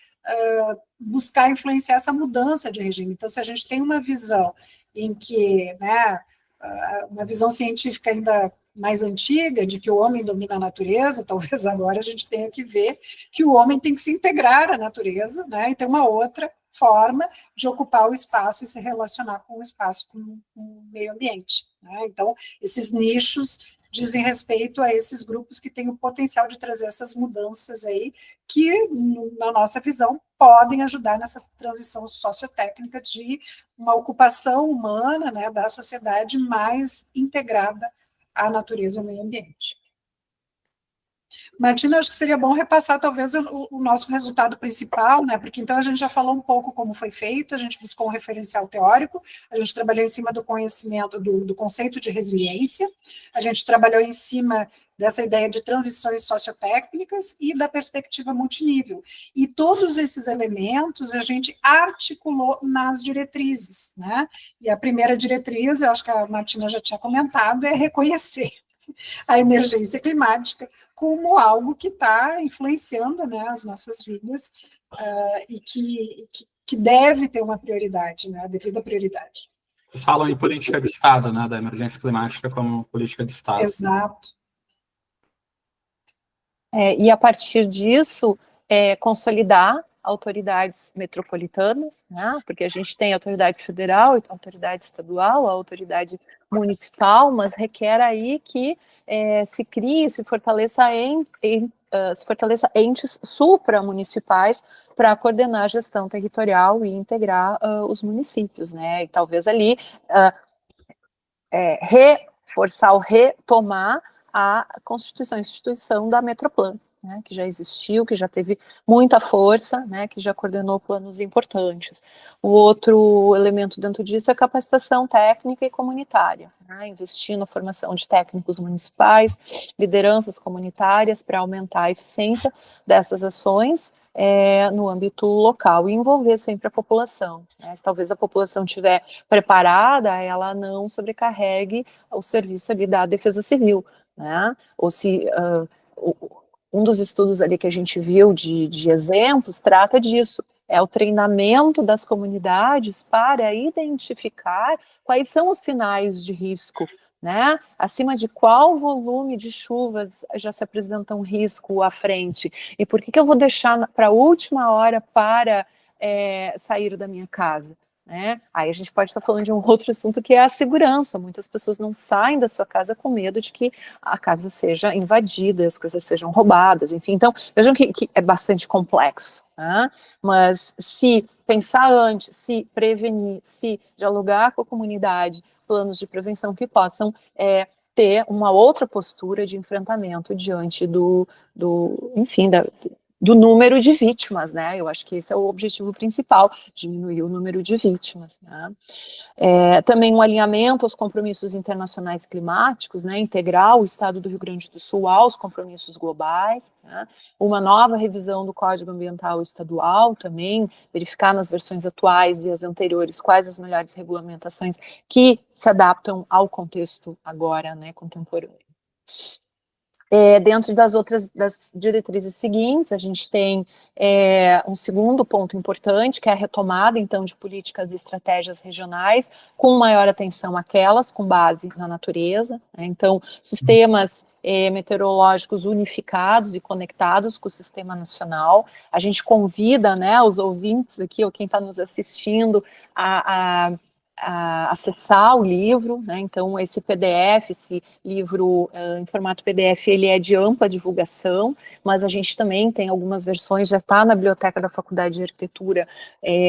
[SPEAKER 3] buscar influenciar essa mudança de regime. Então, se a gente tem uma visão em que, né, uma visão científica ainda mais antiga, de que o homem domina a natureza, talvez agora a gente tenha que ver que o homem tem que se integrar à natureza, né, e ter uma outra forma de ocupar o espaço e se relacionar com o espaço, com o meio ambiente, né? Então, esses nichos dizem respeito a esses grupos que têm o potencial de trazer essas mudanças aí, que, na nossa visão, podem ajudar nessa transição sociotécnica de uma ocupação humana, né, da sociedade mais integrada à natureza e ao meio ambiente. Martina, acho que seria bom repassar, talvez, o nosso resultado principal, né? Porque então a gente já falou um pouco como foi feito, a gente buscou um referencial teórico, a gente trabalhou em cima do conhecimento, do conceito de resiliência, a gente trabalhou em cima dessa ideia de transições sociotécnicas e da perspectiva multinível. E todos esses elementos a gente articulou nas diretrizes, né? E a primeira diretriz, eu acho que a Martina já tinha comentado, é reconhecer a emergência climática como algo que está influenciando, né, as nossas vidas, e que deve ter uma prioridade, né, a devida prioridade.
[SPEAKER 1] Vocês falam em política de Estado, né, da emergência climática como política de Estado.
[SPEAKER 3] Exato.
[SPEAKER 2] E a partir disso, consolidar autoridades metropolitanas, né, porque a gente tem a autoridade federal, a autoridade estadual, a autoridade municipal, mas requer aí que se crie, se fortaleça entes supramunicipais para coordenar a gestão territorial e integrar os municípios, né, e talvez ali reforçar ou retomar a instituição da Metroplan, né, que já existiu, que já teve muita força, né, que já coordenou planos importantes. O outro elemento dentro disso é a capacitação técnica e comunitária, né, investir na formação de técnicos municipais, lideranças comunitárias para aumentar a eficiência dessas ações no âmbito local e envolver sempre a população, né? Se talvez a população estiver preparada, ela não sobrecarregue o serviço ali da Defesa Civil, né? Ou se um dos estudos ali que a gente viu de exemplos trata disso, é o treinamento das comunidades para identificar quais são os sinais de risco, né? Acima de qual volume de chuvas já se apresenta um risco à frente, e por que eu vou deixar para a última hora para sair da minha casa? Né? Aí a gente pode estar falando de um outro assunto, que é a segurança. Muitas pessoas não saem da sua casa com medo de que a casa seja invadida, as coisas sejam roubadas, enfim. Então, vejam que é bastante complexo, né? Mas se pensar antes, se prevenir, se dialogar com a comunidade, planos de prevenção que possam ter uma outra postura de enfrentamento diante enfim, do número de vítimas, né? Eu acho que esse é o objetivo principal, diminuir o número de vítimas, né? Também um alinhamento aos compromissos internacionais climáticos, né? Integrar o Estado do Rio Grande do Sul aos compromissos globais, né? Uma nova revisão do Código Ambiental Estadual também, verificar nas versões atuais e as anteriores quais as melhores regulamentações que se adaptam ao contexto agora, né, contemporâneo. Dentro das diretrizes seguintes, a gente tem um segundo ponto importante, que é a retomada, então, de políticas e estratégias regionais, com maior atenção àquelas com base na natureza, né? Então, sistemas meteorológicos unificados e conectados com o sistema nacional. A gente convida, né, os ouvintes aqui, ou quem está nos assistindo, a acessar o livro, né? Então esse PDF, esse livro em formato PDF, ele é de ampla divulgação, mas a gente também tem algumas versões, já está na biblioteca da Faculdade de Arquitetura,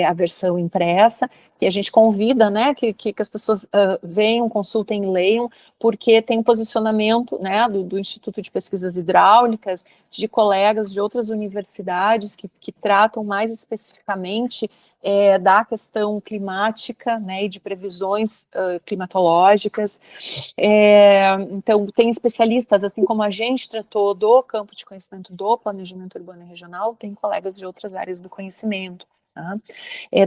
[SPEAKER 2] a versão impressa, que a gente convida, né, que as pessoas venham, consultem, leiam, porque tem um posicionamento, né, do Instituto de Pesquisas Hidráulicas, de colegas de outras universidades que tratam mais especificamente da questão climática, né, e de previsões climatológicas. Então, tem especialistas, assim como a gente tratou do campo de conhecimento do planejamento urbano e regional, tem colegas de outras áreas do conhecimento. Tá?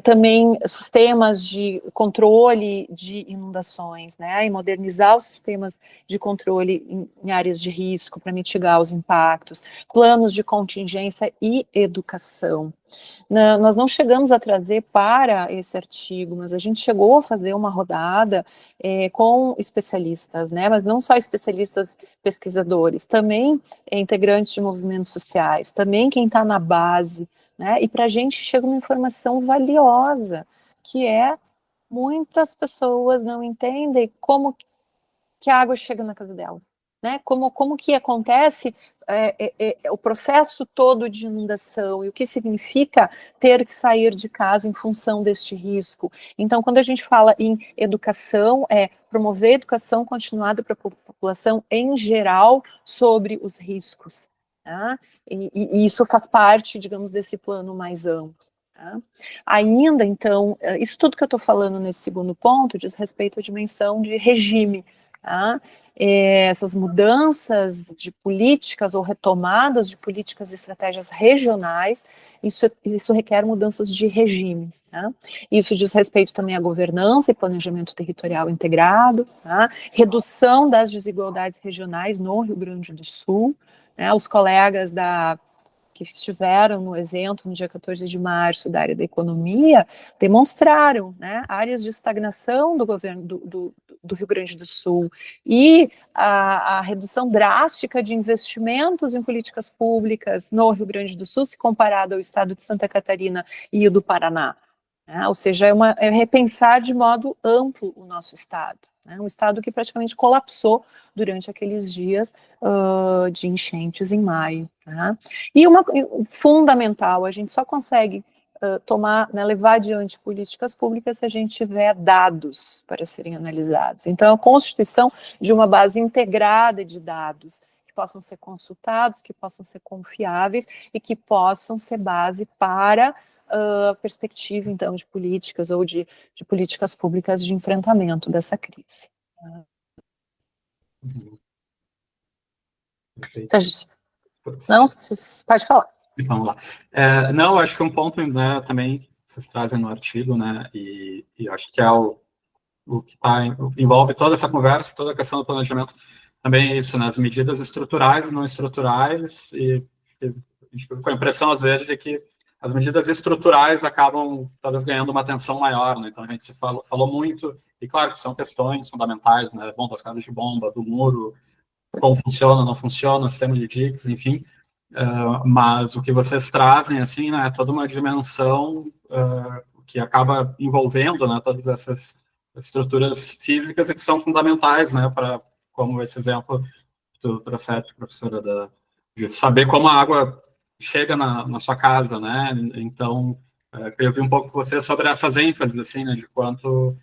[SPEAKER 2] Também sistemas de controle de inundações, né, e modernizar os sistemas de controle em áreas de risco para mitigar os impactos, planos de contingência e educação. Nós não chegamos a trazer para esse artigo, mas a gente chegou a fazer uma rodada com especialistas, né, mas não só especialistas pesquisadores, também integrantes de movimentos sociais, também quem está na base, né, e para a gente chega uma informação valiosa, que muitas pessoas não entendem como que a água chega na casa delas, né, como que acontece o processo todo de inundação e o que significa ter que sair de casa em função deste risco. Então, quando a gente fala em educação, promover educação continuada para a população em geral sobre os riscos, tá? E isso faz parte, digamos, desse plano mais amplo. Tá? Ainda, então, isso tudo que eu estou falando nesse segundo ponto diz respeito à dimensão de regime. Tá? Essas mudanças de políticas ou retomadas de políticas e estratégias regionais, isso requer mudanças de regimes. Tá? Isso diz respeito também à governança e planejamento territorial integrado, tá? Redução das desigualdades regionais no Rio Grande do Sul. Né? Os colegas que estiveram no evento no dia 14 de março da área da economia, demonstraram, né, áreas de estagnação do governo do Rio Grande do Sul e a redução drástica de investimentos em políticas públicas no Rio Grande do Sul, se comparado ao estado de Santa Catarina e o do Paraná. Né? Ou seja, é repensar de modo amplo o nosso estado. Né? Um estado que praticamente colapsou durante aqueles dias de enchentes em maio. Né? E fundamental, a gente só consegue levar adiante políticas públicas se a gente tiver dados para serem analisados. Então, a constituição de uma base integrada de dados, que possam ser consultados, que possam ser confiáveis e que possam ser base para a perspectiva, então, de políticas ou de políticas públicas de enfrentamento dessa crise.
[SPEAKER 1] Perfeito.
[SPEAKER 2] Não, pode falar.
[SPEAKER 1] Vamos lá. Não, acho que um ponto, né, também vocês trazem no artigo, né, e acho que é o que envolve toda essa conversa, toda a questão do planejamento, também é isso, né, as medidas estruturais e não estruturais, e a gente fica com a impressão, às vezes, de que as medidas estruturais acabam, talvez, ganhando uma atenção maior, né, então a gente falou muito, e claro que são questões fundamentais, né, bom, das casas de bomba, do muro, como funciona, não funciona, sistema de diques, enfim, mas o que vocês trazem, assim, né, é toda uma dimensão que acaba envolvendo, né, todas essas estruturas físicas e que são fundamentais, né, como esse exemplo do processo, professora, de saber como a água chega na sua casa, né, então, queria ouvir um pouco com você sobre essas ênfases, assim, né, de quanto,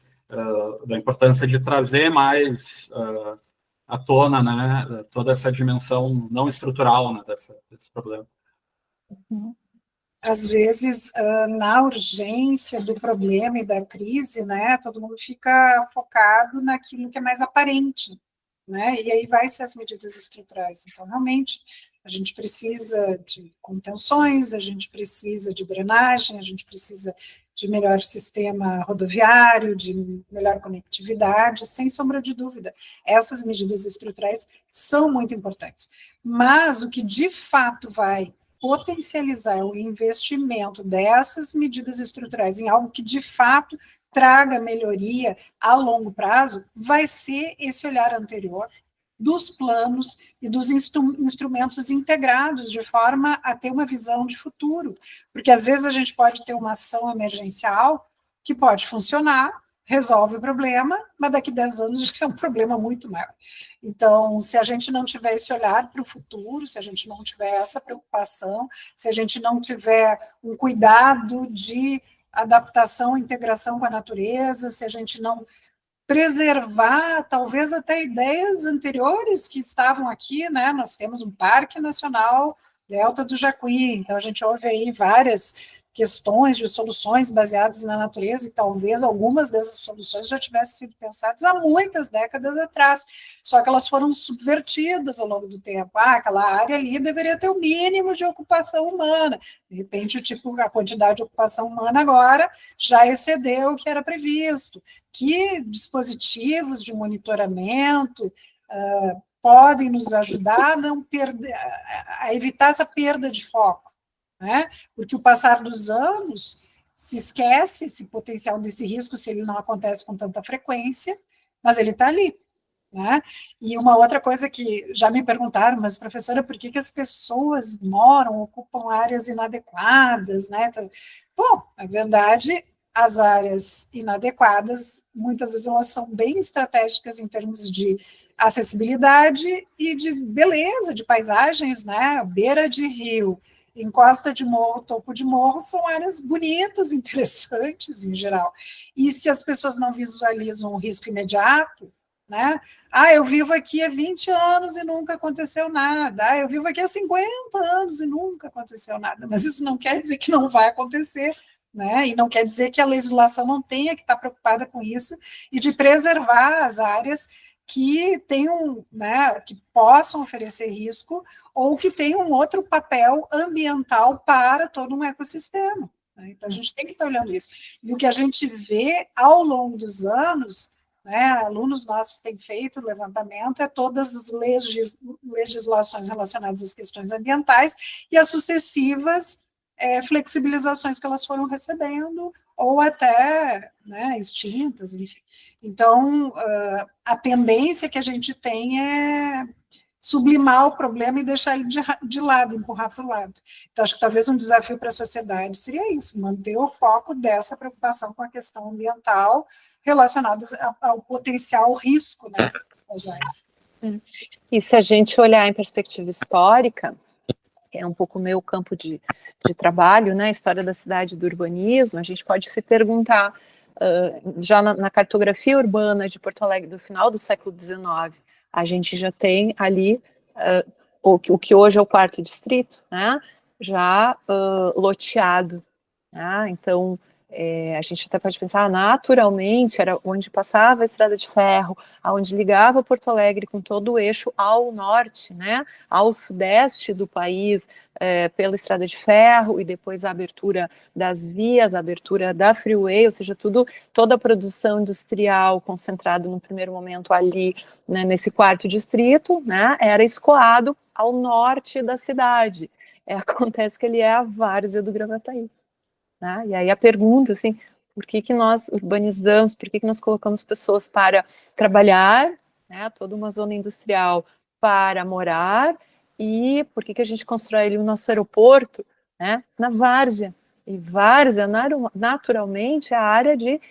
[SPEAKER 1] da importância de trazer mais à tona, né, toda essa dimensão não estrutural, né, desse problema.
[SPEAKER 3] Às vezes, na urgência do problema e da crise, né, todo mundo fica focado naquilo que é mais aparente, né, e aí vai ser as medidas estruturais. Então, realmente, a gente precisa de contenções, a gente precisa de drenagem, a gente precisa de melhor sistema rodoviário, de melhor conectividade, sem sombra de dúvida. Essas medidas estruturais são muito importantes. Mas o que de fato vai potencializar o investimento dessas medidas estruturais em algo que de fato traga melhoria a longo prazo, vai ser esse olhar anterior dos planos e dos instrumentos integrados, de forma a ter uma visão de futuro. Porque às vezes a gente pode ter uma ação emergencial que pode funcionar, resolve o problema, mas daqui a 10 anos já é um problema muito maior. Então, se a gente não tiver esse olhar para o futuro, se a gente não tiver essa preocupação, se a gente não tiver um cuidado de adaptação, integração com a natureza, se a gente não preservar, talvez até ideias anteriores que estavam aqui, né? Nós temos um Parque Nacional Delta do Jacuí, então a gente ouve aí várias questões de soluções baseadas na natureza, e talvez algumas dessas soluções já tivessem sido pensadas há muitas décadas atrás, só que elas foram subvertidas ao longo do tempo. Aquela área ali deveria ter o mínimo de ocupação humana, de repente a quantidade de ocupação humana agora já excedeu o que era previsto. Que dispositivos de monitoramento podem nos ajudar a evitar essa perda de foco, né? Porque o passar dos anos se esquece esse potencial desse risco se ele não acontece com tanta frequência, mas ele está ali, né? E uma outra coisa que já me perguntaram, mas professora, por que as pessoas ocupam áreas inadequadas, né? Bom, na verdade, as áreas inadequadas, muitas vezes elas são bem estratégicas em termos de acessibilidade e de beleza, de paisagens, né? Beira de rio, encosta de morro, topo de morro, são áreas bonitas, interessantes em geral. E se as pessoas não visualizam o risco imediato, né? Eu vivo aqui há 20 anos e nunca aconteceu nada. Eu vivo aqui há 50 anos e nunca aconteceu nada. Mas isso não quer dizer que não vai acontecer, né? E não quer dizer que a legislação não tenha que estar preocupada com isso e de preservar as áreas que tenham, né, que possam oferecer risco ou que tenham um outro papel ambiental para todo um ecossistema, né? Então, a gente tem que estar olhando isso. E o que a gente vê ao longo dos anos, né, alunos nossos têm feito o levantamento, é todas as legislações relacionadas às questões ambientais e as sucessivas flexibilizações que elas foram recebendo, ou até, né, extintas, enfim. Então, a tendência que a gente tem é sublimar o problema e deixar ele de lado, empurrar para o lado. Então, acho que talvez um desafio para a sociedade seria isso, manter o foco dessa preocupação com a questão ambiental relacionada ao potencial risco, né, das áreas.
[SPEAKER 2] E se a gente olhar em perspectiva histórica, é um pouco o meu campo de trabalho, né, história da cidade e do urbanismo, a gente pode se perguntar, já na cartografia urbana de Porto Alegre do final do século XIX, a gente já tem ali o que hoje é o 4º distrito, né, já loteado, né, então a gente até pode pensar, naturalmente, era onde passava a estrada de ferro, onde ligava Porto Alegre com todo o eixo ao norte, né, ao sudeste do país, pela estrada de ferro, e depois a abertura das vias, a abertura da freeway, ou seja, toda a produção industrial concentrada no primeiro momento ali, né, nesse 4º distrito, né, era escoado ao norte da cidade. Acontece que ele é a várzea do Gravataí. Né? E aí a pergunta, assim, por que nós urbanizamos, por que nós colocamos pessoas para trabalhar, né, toda uma zona industrial para morar, e por que a gente constrói ali o nosso aeroporto, né, na várzea? E várzea, naturalmente, é a área de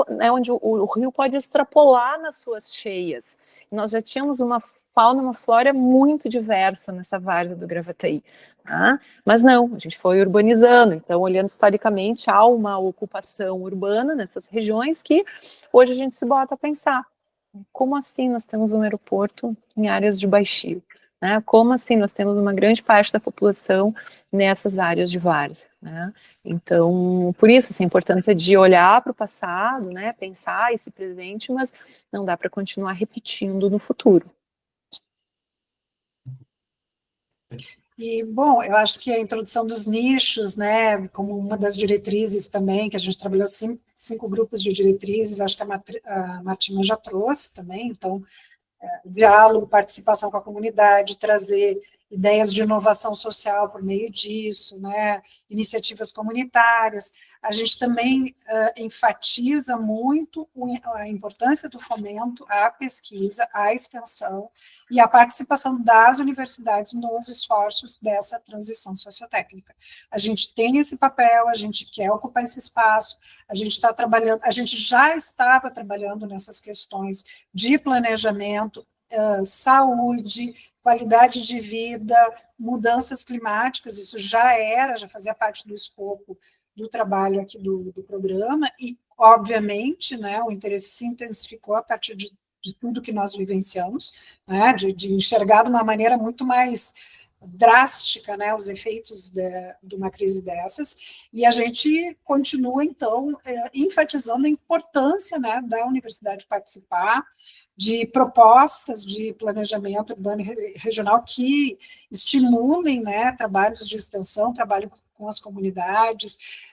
[SPEAKER 2] né, onde o rio pode extrapolar nas suas cheias. E nós já tínhamos uma fauna, uma flora muito diversa nessa várzea do Gravataí. Mas não, a gente foi urbanizando, então olhando historicamente há uma ocupação urbana nessas regiões que hoje a gente se bota a pensar, como assim nós temos um aeroporto em áreas de baixio, né? Como assim nós temos uma grande parte da população nessas áreas de várzea, né? Então, por isso, assim, a importância de olhar para o passado, né? Pensar esse presente, mas não dá para continuar repetindo no futuro.
[SPEAKER 3] E, bom, eu acho que a introdução dos nichos, né, como uma das diretrizes também, que a gente trabalhou cinco grupos de diretrizes, acho que a Martina já trouxe também, então, diálogo, participação com a comunidade, trazer ideias de inovação social por meio disso, né, iniciativas comunitárias. A gente também enfatiza muito a importância do fomento à pesquisa, à extensão e à participação das universidades nos esforços dessa transição sociotécnica. A gente tem esse papel, a gente quer ocupar esse espaço, a gente está trabalhando, a gente já estava trabalhando nessas questões de planejamento, saúde, qualidade de vida, mudanças climáticas, isso já fazia parte do escopo do trabalho aqui do programa, e, obviamente, né, o interesse se intensificou a partir de tudo que nós vivenciamos, né, de enxergar de uma maneira muito mais drástica, né, os efeitos de uma crise dessas, e a gente continua, então, enfatizando a importância, né, da universidade participar, de propostas de planejamento urbano e regional que estimulem, né, trabalhos de extensão, trabalho com as comunidades,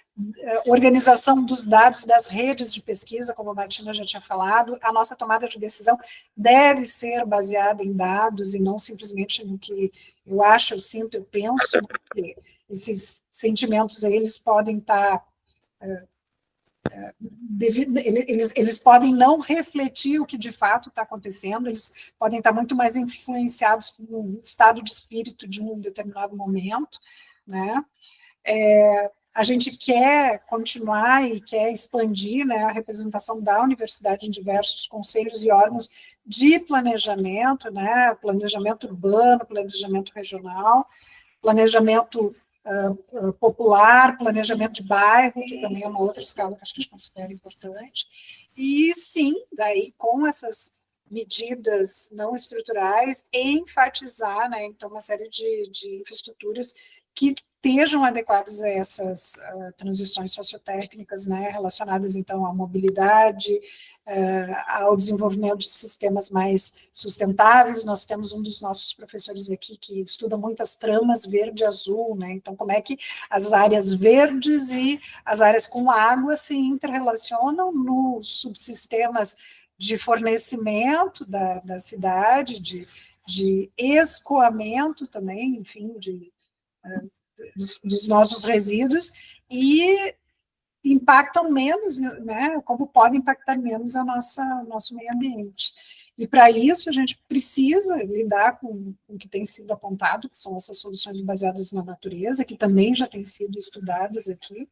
[SPEAKER 3] organização dos dados das redes de pesquisa, como a Martina já tinha falado. A nossa tomada de decisão deve ser baseada em dados e não simplesmente no que eu acho, eu sinto, eu penso, porque esses sentimentos aí, eles podem estar... eles podem não refletir o que de fato está acontecendo, eles podem estar muito mais influenciados pelo estado de espírito de um determinado momento, né? A gente quer continuar e quer expandir, né, a representação da universidade em diversos conselhos e órgãos de planejamento, né, planejamento urbano, planejamento regional, planejamento popular, planejamento de bairro, que também é uma outra escala que a gente considera importante, e sim, daí com essas medidas não estruturais, enfatizar, né, então uma série de infraestruturas que estejam adequados a essas transições sociotécnicas, né, relacionadas, então, à mobilidade, ao desenvolvimento de sistemas mais sustentáveis. Nós temos um dos nossos professores aqui que estuda muito as tramas verde-azul, né, então, como é que as áreas verdes e as áreas com água se interrelacionam nos subsistemas de fornecimento da cidade, de escoamento também, enfim, dos nossos resíduos, e impactam menos, né, como podem impactar menos o nosso meio ambiente. E para isso a gente precisa lidar com o que tem sido apontado, que são essas soluções baseadas na natureza, que também já têm sido estudadas aqui,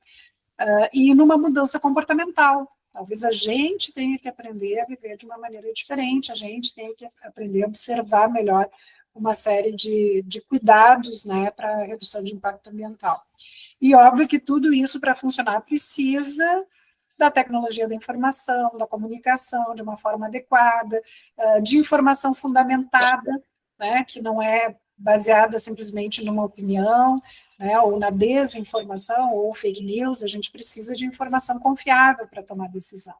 [SPEAKER 3] e numa mudança comportamental. Talvez a gente tenha que aprender a viver de uma maneira diferente, a gente tenha que aprender a observar melhor uma série de cuidados, né, para a redução de impacto ambiental. E óbvio que tudo isso, para funcionar, precisa da tecnologia da informação, da comunicação de uma forma adequada, de informação fundamentada, né, que não é baseada simplesmente numa opinião, né, ou na desinformação, ou fake news. A gente precisa de informação confiável para tomar decisão.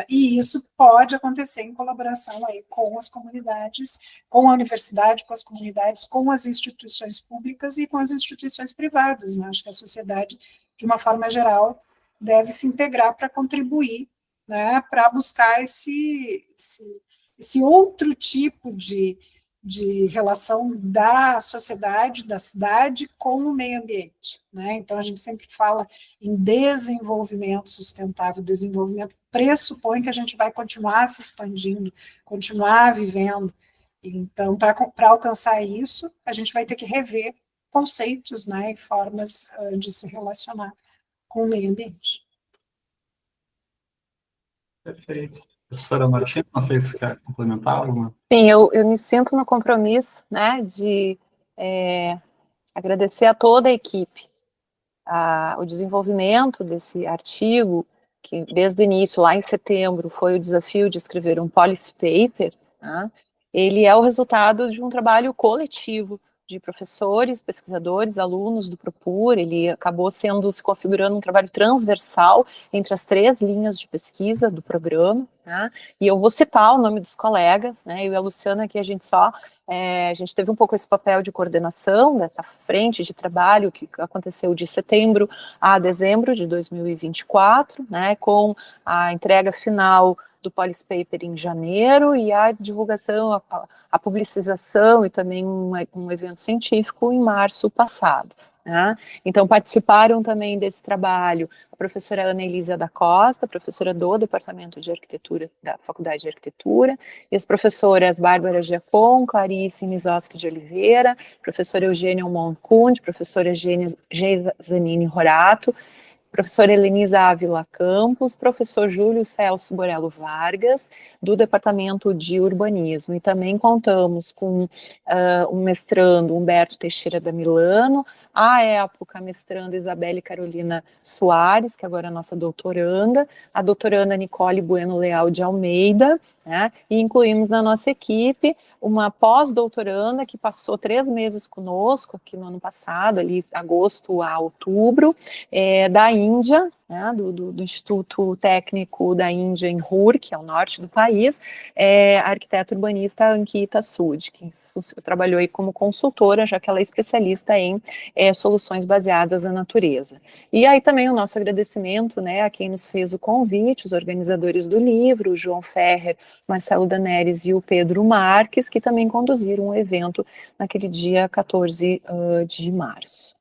[SPEAKER 3] E isso pode acontecer em colaboração aí com as comunidades, com a universidade, com as comunidades, com as instituições públicas e com as instituições privadas, né? Acho que a sociedade, de uma forma geral, deve se integrar para contribuir, né, para buscar esse outro tipo de relação da sociedade, da cidade com o meio ambiente, né? Então, a gente sempre fala em desenvolvimento sustentável. Desenvolvimento pressupõe que a gente vai continuar se expandindo, continuar vivendo. Então, para alcançar isso, a gente vai ter que rever conceitos, né, e formas de se relacionar com o meio ambiente.
[SPEAKER 1] Perfeito. Professora Martina, não sei se quer complementar alguma.
[SPEAKER 2] Sim, eu me sinto no compromisso, né, de agradecer a toda a equipe, o desenvolvimento desse artigo, que desde o início, lá em setembro, foi o desafio de escrever um policy paper, né, ele é o resultado de um trabalho coletivo de professores, pesquisadores, alunos do Propur. Ele acabou se configurando um trabalho transversal entre as 3 linhas de pesquisa do programa, né? E eu vou citar o nome dos colegas, né? Eu e a Luciana aqui, a gente teve um pouco esse papel de coordenação dessa frente de trabalho que aconteceu de setembro a dezembro de 2024, né? Com a entrega final do Policy Paper em janeiro e a divulgação, a publicização e também um evento científico em março passado. Né? Então, participaram também desse trabalho a professora Ana Elisa da Costa, professora do Departamento de Arquitetura da Faculdade de Arquitetura, e as professoras Bárbara Giacom, Clarice Mizoski de Oliveira, professora Eugênia Moncund, professora Geisa Zanini Rorato, professora Helenisa Ávila Campos, professor Júlio Celso Borello Vargas, do Departamento de Urbanismo. E também contamos com um mestrando, Humberto Teixeira da Milano, à época mestranda Isabelle Carolina Soares, que agora é a nossa doutoranda, a doutoranda Nicole Bueno Leal de Almeida, né, e incluímos na nossa equipe uma pós-doutoranda que passou 3 meses conosco, aqui no ano passado, ali agosto a outubro, da Índia, né, do Instituto Técnico da Índia em Roorkee, que é o norte do país, a arquiteta urbanista Ankita Sood, que trabalhou aí como consultora, já que ela é especialista em soluções baseadas na natureza. E aí também o nosso agradecimento, né, a quem nos fez o convite, os organizadores do livro, o João Ferrer, Marcelo Daneres e o Pedro Marques, que também conduziram o evento naquele dia 14 de março.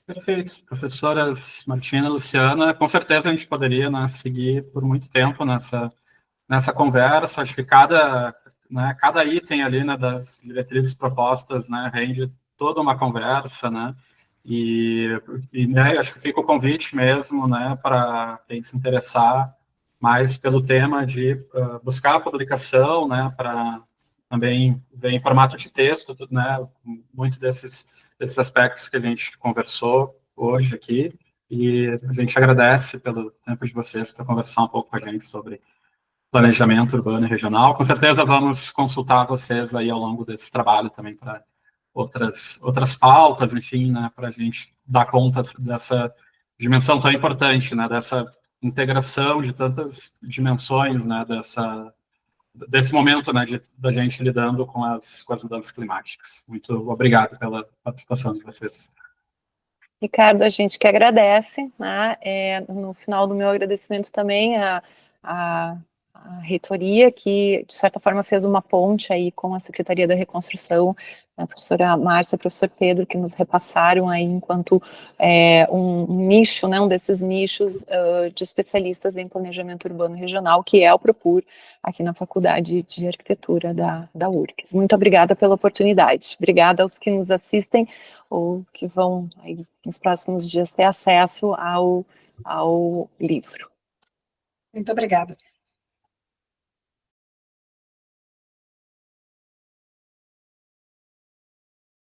[SPEAKER 1] Perfeito. Professoras Martina e Luciana, com certeza a gente poderia, né, seguir por muito tempo nessa conversa. Acho que cada item ali, né, das diretrizes propostas, né, rende toda uma conversa, né, né, acho que fica o convite mesmo, né, para quem se interessar mais pelo tema de buscar a publicação, né, para também ver em formato de texto, né, muito desses aspectos que a gente conversou hoje aqui, e a gente agradece pelo tempo de vocês para conversar um pouco com a gente sobre planejamento urbano e regional. Com certeza vamos consultar vocês aí ao longo desse trabalho também para outras pautas, enfim, né, para a gente dar conta dessa dimensão tão importante, né, dessa integração de tantas dimensões, né, desse momento, né, da gente lidando com as mudanças climáticas. Muito obrigado pela participação de vocês.
[SPEAKER 2] Ricardo, a gente que agradece, né, no final do meu agradecimento também a reitoria, que de certa forma fez uma ponte aí com a Secretaria da Reconstrução, a professora Márcia e o professor Pedro, que nos repassaram aí enquanto um nicho, né, um desses nichos de especialistas em planejamento urbano regional, que é o Propur, aqui na Faculdade de Arquitetura da URGS. Muito obrigada pela oportunidade. Obrigada aos que nos assistem ou que vão aí, nos próximos dias ter acesso ao livro.
[SPEAKER 3] Muito obrigada.